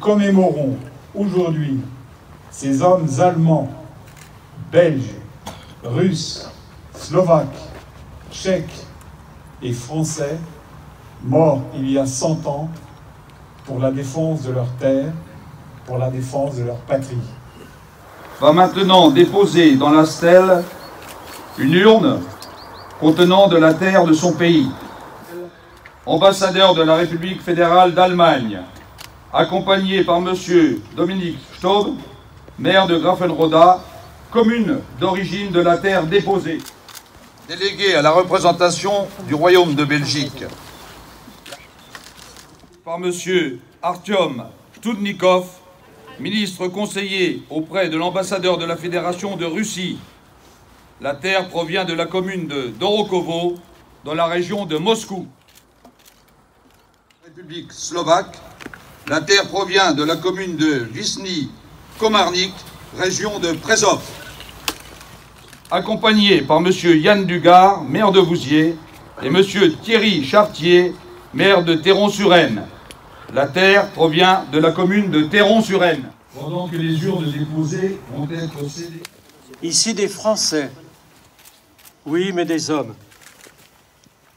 commémorons aujourd'hui ces hommes allemands, belges, russes, slovaques, tchèques et français morts il y a 100 ans pour la défense de leur terre, pour la défense de leur patrie. Va maintenant déposer dans la stèle une urne contenant de la terre de son pays. Ambassadeur de la République fédérale d'Allemagne, accompagné par M. Dominique Staub, maire de Grafenroda, commune d'origine de la terre déposée. Délégué à la représentation du Royaume de Belgique par M. Artyom Studnikov, ministre conseiller auprès de l'ambassadeur de la Fédération de Russie. La terre provient de la commune de Dorokovo, dans la région de Moscou. République slovaque, la terre provient de la commune de Visny Komarnik, région de Przezov. Accompagné par M. Yann Dugard, maire de Vouziers, et M. Thierry Chartier, maire de Théron-sur-Aisne. La terre provient de la commune de Théron-sur-Aisne. Pendant que les urnes déposées vont être scellées. Ici des Français, oui, mais des hommes.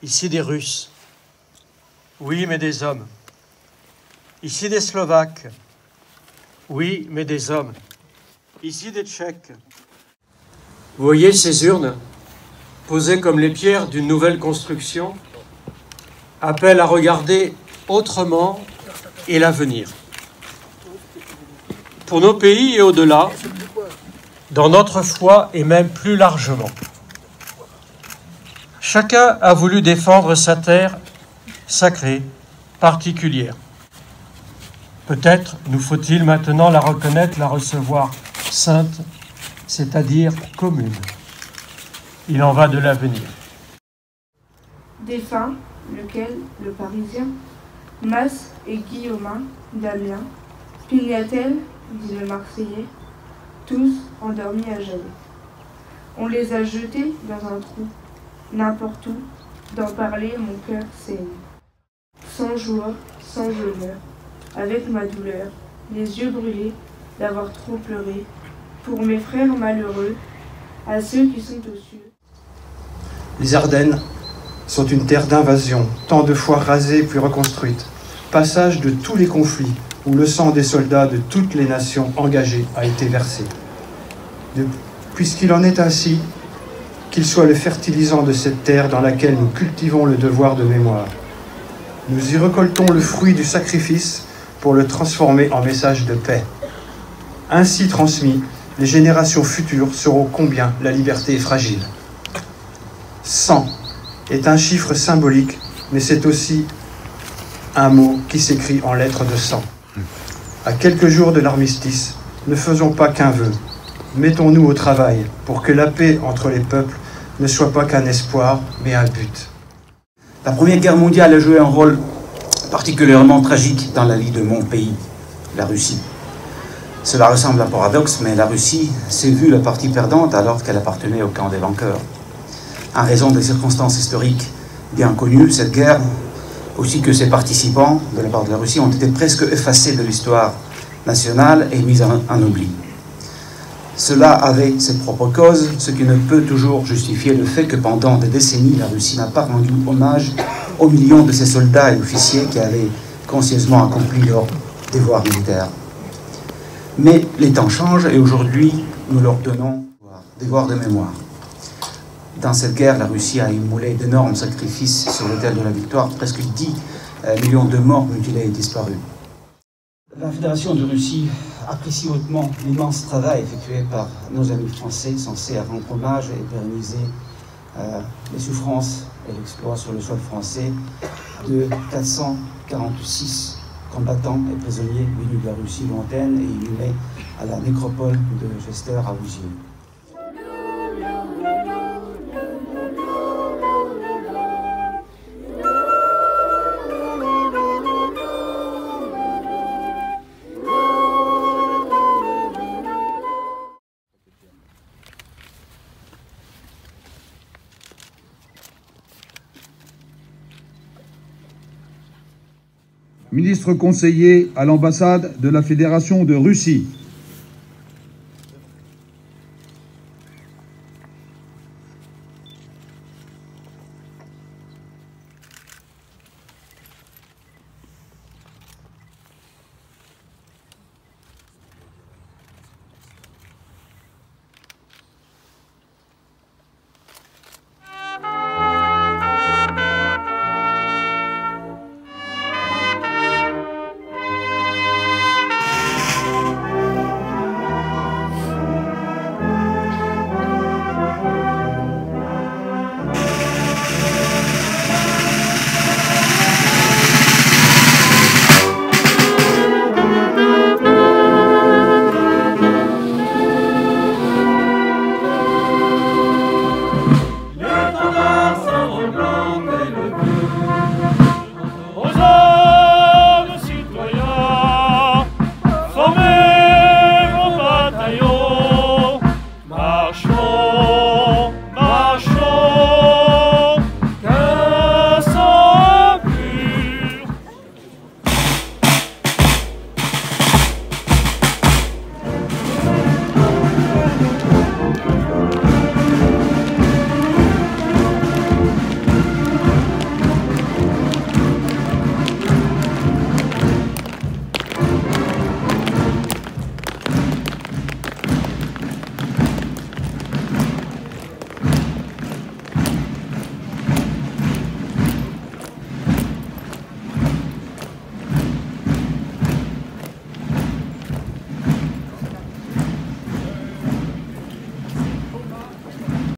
Ici des Russes, oui, mais des hommes. Ici des Slovaques, oui, mais des hommes. Ici des Tchèques. Vous voyez ces urnes, posées comme les pierres d'une nouvelle construction, appellent à regarder autrement et l'avenir. Pour nos pays et au-delà, dans notre foi et même plus largement. Chacun a voulu défendre sa terre sacrée, particulière. Peut-être nous faut-il maintenant la reconnaître, la recevoir sainte, c'est-à-dire commune. Il en va de l'avenir. Défunt, lequel, le Parisien, Mas et Guillaumin, Damien, Pignatel, dit le Marseillais, tous endormis à jamais. On les a jetés dans un trou, n'importe où, d'en parler mon cœur saigne. Sans joie, sans je meurs, avec ma douleur, les yeux brûlés d'avoir trop pleuré, pour mes frères malheureux, à ceux qui sont aux cieux. Les Ardennes sont une terre d'invasion, tant de fois rasée puis reconstruite, passage de tous les conflits où le sang des soldats de toutes les nations engagées a été versé. Puisqu'il en est ainsi, qu'il soit le fertilisant de cette terre dans laquelle nous cultivons le devoir de mémoire. Nous y récoltons le fruit du sacrifice pour le transformer en message de paix. Ainsi transmis, les générations futures sauront combien la liberté est fragile. 100 est un chiffre symbolique, mais c'est aussi un mot qui s'écrit en lettres de sang. À quelques jours de l'armistice, ne faisons pas qu'un vœu. Mettons-nous au travail pour que la paix entre les peuples ne soit pas qu'un espoir, mais un but. La Première Guerre mondiale a joué un rôle particulièrement tragique dans la vie de mon pays, la Russie. Cela ressemble à un paradoxe, mais la Russie s'est vue la partie perdante alors qu'elle appartenait au camp des vainqueurs. En raison des circonstances historiques bien connues, cette guerre, aussi que ses participants de la part de la Russie, ont été presque effacés de l'histoire nationale et mis en oubli. Cela avait ses propres causes, ce qui ne peut toujours justifier le fait que pendant des décennies, la Russie n'a pas rendu hommage aux millions de ses soldats et officiers qui avaient consciencieusement accompli leur devoir militaire. Mais les temps changent et aujourd'hui, nous leur donnons un devoir de mémoire. Dans cette guerre, la Russie a immolé d'énormes sacrifices sur l'autel de la victoire, presque 10 millions de morts, mutilés et disparus. La Fédération de Russie apprécie hautement l'immense travail effectué par nos amis français, censés rendre hommage et pérenniser les souffrances et l'exploit sur le sol français de 446 combattants et prisonniers venus de la Russie lointaine et inhumés à la nécropole de Gester à Vouziers. ministre conseiller à l'ambassade de la Fédération de Russie.